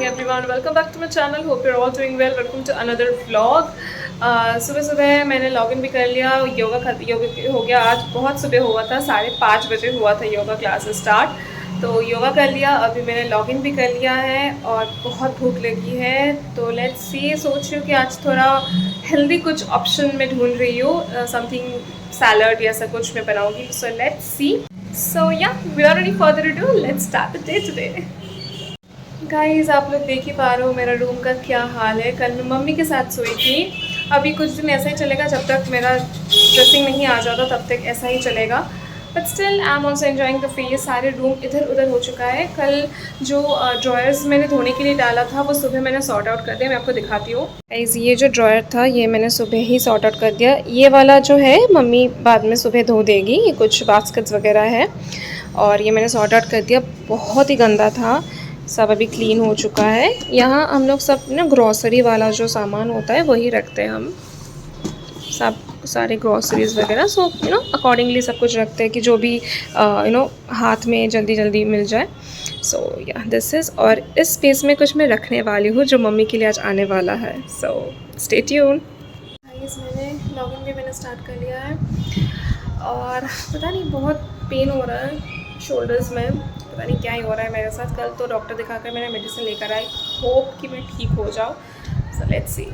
everyone, welcome back to my channel. Hope you're all doing well. Welcome to another vlog. सुबह सुबह मैंने login भी कर लिया. योगा हो गया. आज बहुत सुबह हुआ था, 5:30 बजे हुआ था योगा क्लास स्टार्ट. तो योगा कर लिया. अभी मैंने लॉगिन भी कर लिया है और बहुत भूख लगी है. तो लेट्स सी, सोच रही हूँ कि आज थोड़ा हेल्दी कुछ ऑप्शन में ढूंढ रही हूँ. समथिंग सैलड या ऐसा कुछ मैं बनाऊँगी. So let's see. So yeah without any further ado, let's start the day today. Guys, आप लोग देख ही पा रहे हो मेरा रूम का क्या हाल है. कल मैं मम्मी के साथ सोई थी. अभी कुछ दिन ऐसा ही चलेगा, जब तक मेरा ड्रेसिंग नहीं आ जाता तब तक ऐसा ही चलेगा. But still I am also enjoying the face. सारे रूम इधर उधर हो चुका है. कल जो ड्रॉयर्स मैंने धोने के लिए डाला था वो सुबह मैंने सॉर्ट आउट कर दिया. मैं आपको दिखाती हूँ. गाइस, ये जो ड्रॉयर था ये मैंने सुबह ही सॉर्ट आउट कर दिया. ये वाला जो है मम्मी बाद में सुबह धो देगी. ये कुछ बास्केट्स वगैरह है और ये मैंने सॉर्ट आउट कर दिया. बहुत ही गंदा था. सब अभी क्लीन हो चुका है. यहाँ हम लोग सब ना ग्रॉसरी वाला जो सामान होता है वही रखते हैं हम सब, सारे ग्रॉसरीज़ वगैरह. सो अकॉर्डिंगली सब कुछ रखते हैं कि जो भी हाथ में जल्दी जल्दी मिल जाए. सो या दिस इज़. और इस स्पेस में कुछ मैं रखने वाली हूँ जो मम्मी के लिए आज आने वाला है. So stay tune. मैंने लॉगिन भी मैंने स्टार्ट कर लिया है और पता नहीं बहुत पेन हो रहा है शोल्डर्स में. पता नहीं क्या ही हो रहा है मेरे साथ. कल तो डॉक्टर दिखाकर मैंने मेडिसिन लेकर आई. होप कि मैं ठीक हो जाऊँ. So let's see.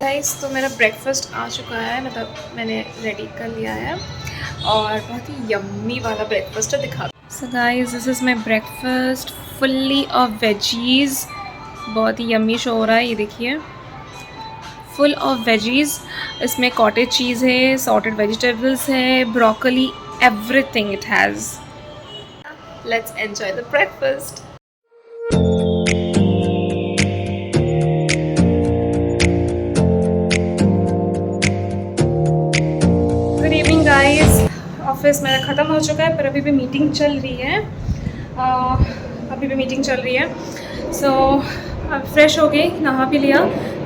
गाइस, तो मेरा ब्रेकफास्ट आ चुका है. मतलब मैंने रेडी कर लिया है और बहुत ही यम्मी वाला ब्रेकफास्ट है. दिखा. So guys, this is my breakfast fully of veggies. बहुत ही यम्मी शो हो रहा है. ये देखिए, फुल ऑफ वेजीज़. इसमें कॉटेज चीज़ है, सॉर्टेड वेजिटेबल्स है, broccoli, everything it has. Let's enjoy the breakfast. Good evening guys. Office मेरा ख़त्म हो चुका है पर अभी भी मीटिंग चल रही है. सो फ्रेश हो गई, नहा भी लिया.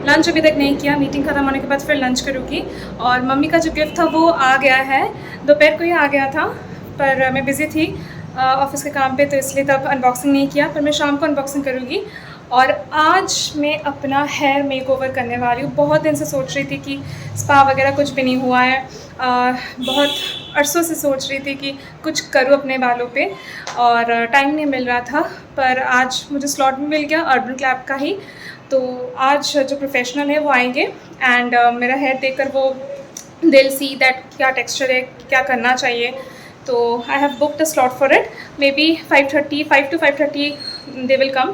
लंच अभी तक नहीं किया. मीटिंग ख़त्म होने के बाद फिर लंच करूँगी. और मम्मी का जो गिफ्ट था वो आ गया है. दोपहर को ही आ गया था पर मैं बिज़ी थी ऑफिस के काम पे, तो इसलिए तब अनबॉक्सिंग नहीं किया. पर मैं शाम को अनबॉक्सिंग करूँगी. और आज मैं अपना हेयर मेकओवर करने वाली हूँ. बहुत दिन से सोच रही थी कि स्पा वगैरह कुछ भी नहीं हुआ है. बहुत अरसों से सोच रही थी कि कुछ करूँ अपने बालों पे और टाइम नहीं मिल रहा था. पर आज मुझे स्लॉट भी मिल गया अर्बन क्लैप का ही. तो आज जो प्रोफेशनल है वो आएंगे एंड मेरा हेयर देखकर वो दिल सी दैट क्या टेक्स्चर है, क्या करना चाहिए. तो I have booked a slot for it. May be 5 to 5:30 they will come.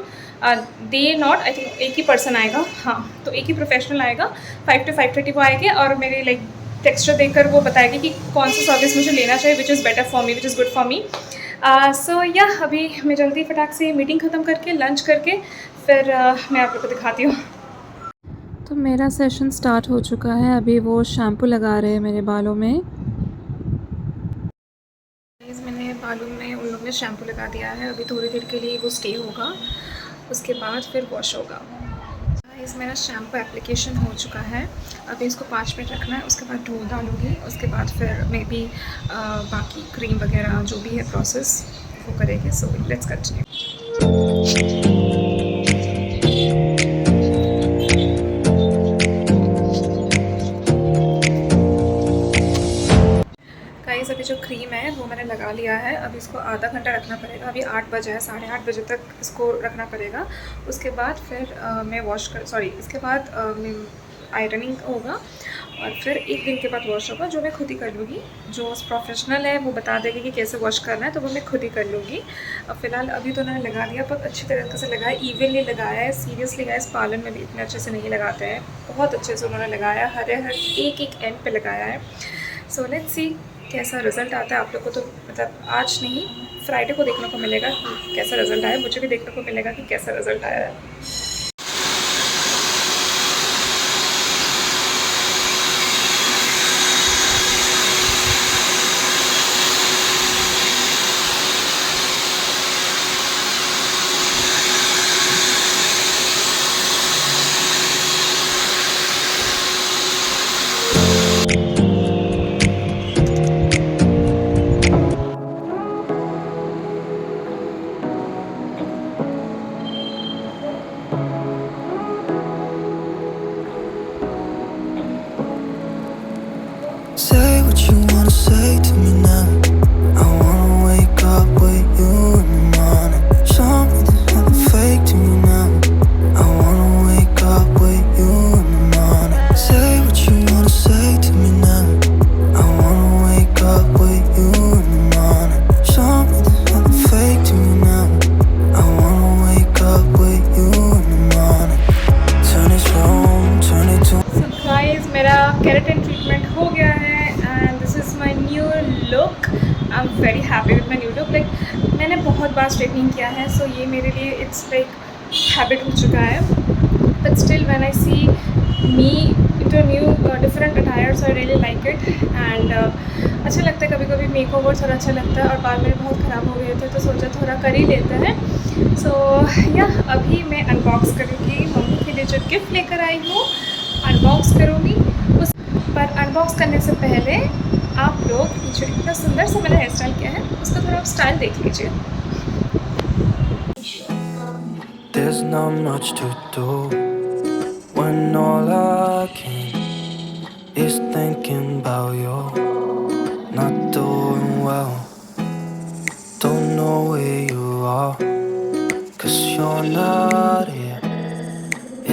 They not, I think एक ही पर्सन आएगा. हाँ, तो एक ही प्रोफेशनल आएगा. 5 to 5:30 वो आएंगे और मेरे लाइक टेक्सचर देखकर वो बताएगी कि कौन सा सर्विस मुझे लेना चाहिए, which is better for me, which is good for me. So yeah अभी मैं जल्दी फटाक से मीटिंग ख़त्म करके लंच करके फिर मैं आप लोग को दिखाती हूँ. तो मेरा सेशन स्टार्ट हो चुका है. अभी वो शैम्पू लगा रहे हैं मेरे बालों में. मैंने बालों में उन लोग ने शैम्पू लगा दिया है. अभी थोड़ी देर के लिए वो स्टे होगा, उसके बाद फिर वॉश होगा. इस मेरा शैम्पू एप्लीकेशन हो चुका है. अभी इसको 5 मिनट रखना है, उसके बाद धो डालूँगी. उसके बाद फिर मे बी बाकी क्रीम वगैरह जो भी है प्रोसेस वो करेंगे. So let's continue. अभी जो क्रीम है वो मैंने लगा लिया है. अभी इसको आधा घंटा रखना पड़ेगा. अभी 8 बजे है, 8:30 बजे तक इसको रखना पड़ेगा. उसके बाद फिर मैं इसके बाद आयरनिंग होगा और फिर एक दिन के बाद वॉश होगा, जो मैं खुद ही कर लूँगी. जो प्रोफेशनल है वो बता देगी कि कैसे वॉश करना है, तो वो मैं खुद ही कर लूँगी. अब फ़िलहाल अभी तो उन्होंने लगा दिया, बहुत अच्छी तरीके से लगाया, इवनली लगाया है. सीरियसली गाइस, पार्लर में भी इतने अच्छे से नहीं लगाते हैं. बहुत अच्छे से उन्होंने लगाया, हर एक एंड पे लगाया है. सो लेट्स सी कैसा रिज़ल्ट आता है. आप लोग को तो मतलब आज नहीं, फ्राइडे को देखने को मिलेगा कि कैसा रिज़ल्ट आया. मुझे भी देखने को मिलेगा कि कैसा रिज़ल्ट आया है. बहुत बार स्ट्रेटनिंग किया है, सो ये मेरे लिए इट्स लाइक हैबिट हो चुका है. But still when I see me into new different attires I really like it. And अच्छा लगता है कभी कभी मेकओवर, थोड़ा अच्छा लगता है. और बाल मेरे बहुत ख़राब हो गए थे तो सोचा थोड़ा कर ही लेते हैं. सो या अभी मैं अनबॉक्स करूँगी. मम्मी के लिए जो गिफ्ट लेकर आई हूँ अनबॉक्स करूँगी. उस पर अनबॉक्स करने से पहले आप लोग जो इतना सुंदर सा मैंने हेयर स्टाइल किया है उसका थोड़ा आप स्टाइल देख लीजिए. There's not much to do when all I can is thinking about you. Not doing well, don't know where you are, 'cause you're not here.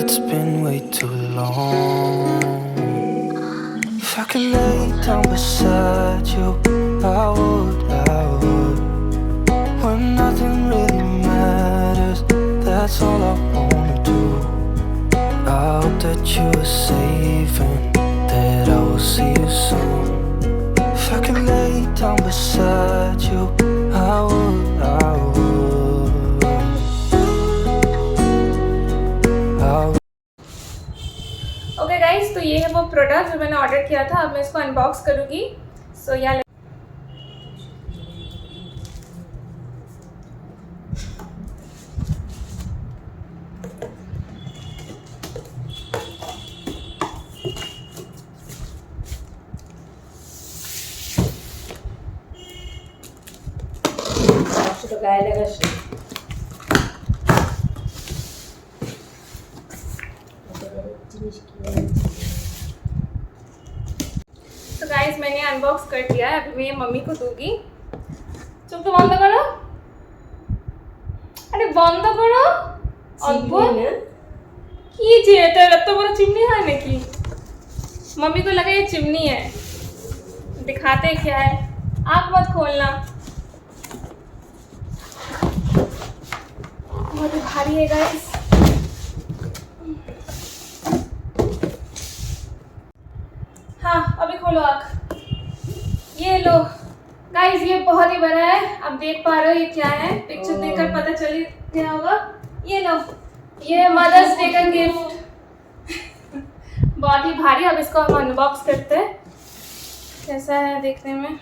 It's been way too long. If I could lay down beside you, I would. When nothing really matters, that's all I wanna do. I hope that you are safe and that I will see you soon. If I could lay down beside you, I would. Okay guys, तो ये है वो product जो मैंने order किया था. अब मैं इसको अनबॉक्स करूँगी. सो या তো গায়ে লাগাস জিনিস কি. तो गाइस मैंने अनबॉक्स कर दिया है. अभी मैं ये मम्मी को दूंगी. चुप तो बंद करो. अरे बंद करो. অদ্ভুত কি যে এটা এত বড় চিমনি হয় নাকি? मम्मी को लगा ये चिमनी है. दिखाते क्या है. आँख मत खोलना. बहुत भारी है गाइस. हाँ अभी खोलो आँख. ये लो गाइस, ये बहुत ही बड़ा है. आप देख पा रहे हो ये क्या है. पिक्चर देखकर पता चल ही गया होगा. ये लो, ये मदर्स डे का गिफ्ट. बहुत ही भारी. अब इसको हम अनबॉक्स करते हैं. कैसा है देखने में.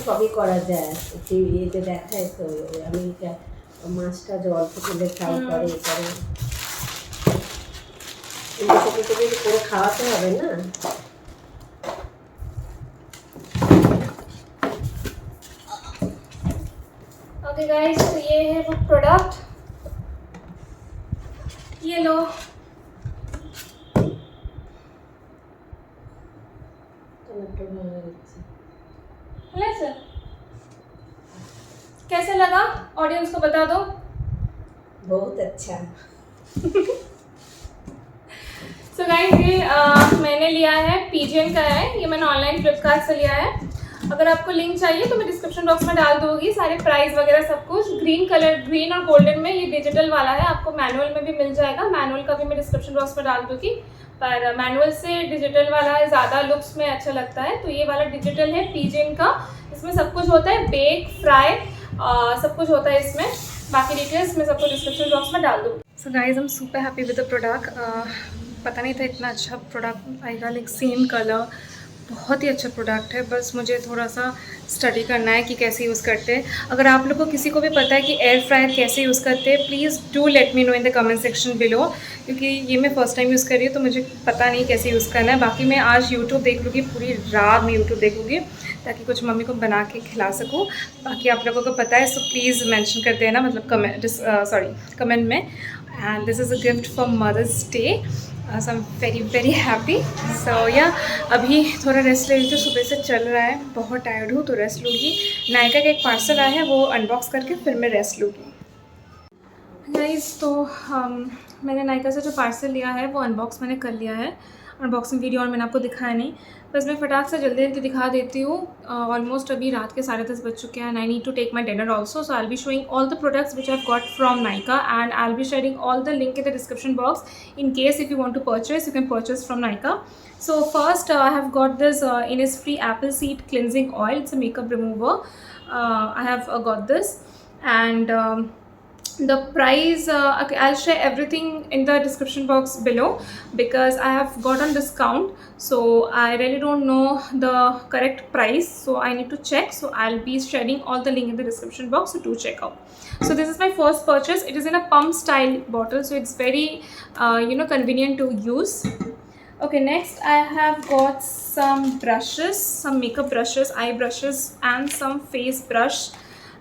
সবই করা যায়. টিভিতে দেখায় তো আমেরিকা মাছটা জল থেকে ফ্রাই করে করে করে খাওয়াতে হবে না. ओके गाइस, तो ये है वो प्रोडक्ट. ये लो. सर कैसे लगा ऑडियंस को बता दो. बहुत अच्छा. सो गाइस ये मैंने लिया है पीजेन का है. ये मैंने ऑनलाइन फ्लिपकार्ट से लिया है. अगर आपको लिंक चाहिए तो मैं डिस्क्रिप्शन बॉक्स में डाल दूंगी. सारे प्राइस वगैरह सब कुछ. ग्रीन और गोल्डन में. ये डिजिटल वाला है. आपको मैनुअल में भी मिल जाएगा. मैनुअल का भी मैं डिस्क्रिप्शन बॉक्स में डाल दूंगी. पर मैनुअल से डिजिटल वाला ज़्यादा लुक्स में अच्छा लगता है. तो ये वाला डिजिटल है पीजेन का. इसमें सब कुछ होता है. बेक फ्राई सब कुछ होता है इसमें. बाकी डिटेल्स मैं सबको डिस्क्रिप्शन बॉक्स में डाल दूँगी. So guys I am super happy with the product. पता नहीं था इतना अच्छा प्रोडक्ट आएगा. Like same colour. बहुत ही अच्छा प्रोडक्ट है. बस मुझे थोड़ा सा स्टडी करना है कि कैसे यूज़ करते हैं. अगर आप लोग को किसी को भी पता है कि एयर फ्रायर कैसे यूज़ करते हैं, please do let me know in the comment section below. क्योंकि ये मैं फ़र्स्ट टाइम यूज़ कर रही हूँ तो मुझे पता नहीं कैसे यूज़ करना है. बाकी मैं आज यूट्यूब देख लूँगी. पूरी रात में यूट्यूब देखूँगी ताकि कुछ मम्मी को बना के खिला सकूँ. बाकी आप लोगों को पता है सो प्लीज़ मेंशन कर देना, मतलब कमेंट में. And this is a gift for Mother's Day. So I am very very happy. So yeah अभी थोड़ा रेस्ट ले रही हूँ. सुबह से चल रहा है. बहुत टायर्ड हूँ तो रेस्ट लूँगी. नायका का एक पार्सल आया है वो अनबॉक्स करके फिर मैं रेस्ट लूँगी. गाइस तो मैंने नायका से जो पार्सल लिया है वो अनबॉक्स मैंने कर लिया है। अनबॉक्सिंग वीडियो और मैंने आपको दिखाया नहीं, बस मैं फटाक से जल्दी जल्दी दिखा देती हूँ। ऑलमोस्ट अभी रात के 10:30 बज चुके हैं and I need to take my dinner also, so I will be showing all the products which I got from Nykaa and I will be sharing all the link in the description box in case if you want to purchase, you can purchase from Nykaa. So first I have got this Innisfree apple seed cleansing oil. It's a makeup remover. I have got this, and the price, okay, I'll share everything in the description box below because I have got on discount, so I really don't know the correct price, so I need to check. So I'll be sharing all the link in the description box, so do check out. So this is my first purchase. It is in a pump style bottle, so it's very convenient to use. Okay, next I have got some brushes, some makeup brushes, eye brushes and some face brush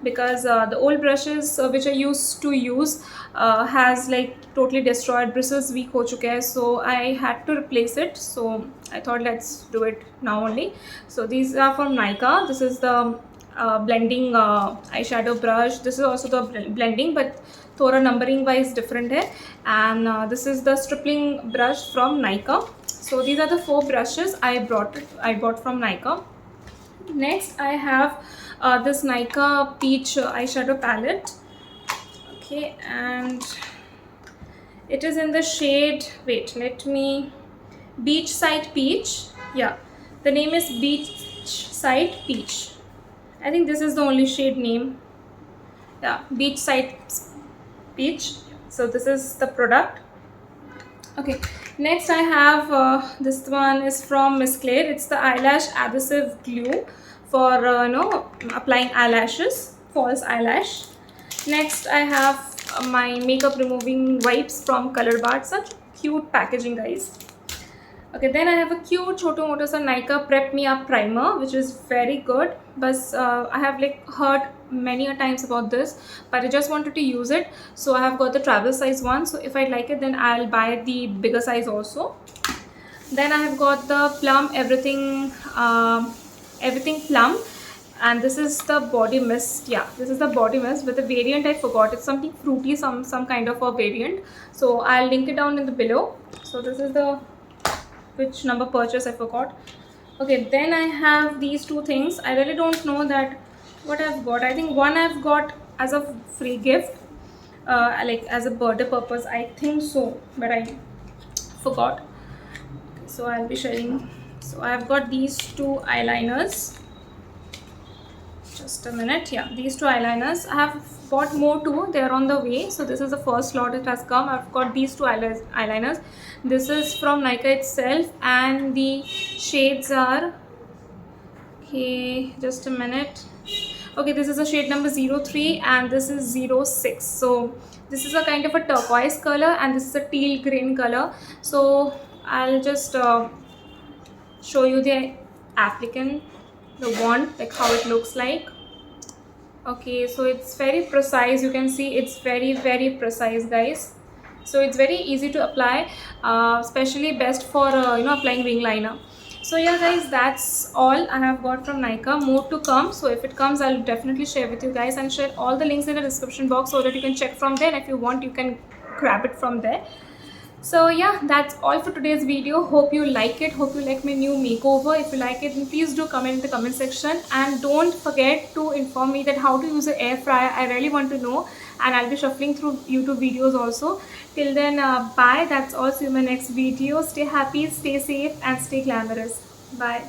because the old brushes which I used to use has like totally destroyed, bristles weak ho chuke hai, so I had to replace it. So I thought let's do it now only. So these are from Nykaa. This is the blending eyeshadow brush. This is also the blending but thoda numbering wise different hai, and this is the stripling brush from Nykaa. So these are the 4 brushes I bought from Nykaa. Next I have this Nykaa peach eyeshadow palette. Okay, and it is in the shade, wait, let me, Beachside Peach. Yeah, the name is Beachside Peach. I think this is the only shade name. Yeah, Beachside Peach. So this is the product. Okay, next I have this one is from Miss Claire. It's the eyelash adhesive glue for applying eyelashes, false eyelash. Next I have my makeup removing wipes from Color Bar. Such cute packaging, guys. Okay, then I have a cute choto moto sa Nykaa Prep Me Up primer, which is very good, but I have like heard many a times about this, but I just wanted to use it, so I have got the travel size one. So if I like it, then I'll buy the bigger size also. Then I have got the Plum Everything Plum, and this is the body mist. Yeah, this is the body mist with the variant I forgot. It's something fruity, some kind of a variant, so I'll link it down in the below. So this is the which number purchase I forgot. Okay, then I have these 2 things. I really don't know that what I've got. I think one I've got as a free gift, like as a birthday purpose, I think so, but I forgot. Okay, so I'll be sharing. So I've got these 2 eyeliners. Just a minute. Yeah, these 2 eyeliners. I have bought more too. They are on the way. So this is the first lot it has come. I've got these 2 eyeliners. This is from Nykaa itself, and the shades are, okay, just a minute. Okay, this is a shade number 03 and this is 06. So this is a kind of a turquoise color and this is a teal green color. So I'll just show you the applicant, the wand, like how it looks like. Okay, so it's very precise. You can see it's very precise, guys. So it's very easy to apply, especially best for applying wing liner. So yeah, guys, that's all I have got from Nykaa. More to come, so if it comes, I'll definitely share with you guys and share all the links in the description box so that you can check from there. And if you want, you can grab it from there. So yeah, that's all for today's video. Hope you like it. Hope you like my new makeover. If you like it, then please do comment in the comment section, and don't forget to inform me that how to use an air fryer. I really want to know, and I'll be shuffling through YouTube videos also. Till then, bye. That's all. See you in my next video. Stay happy, stay safe, and stay glamorous. Bye.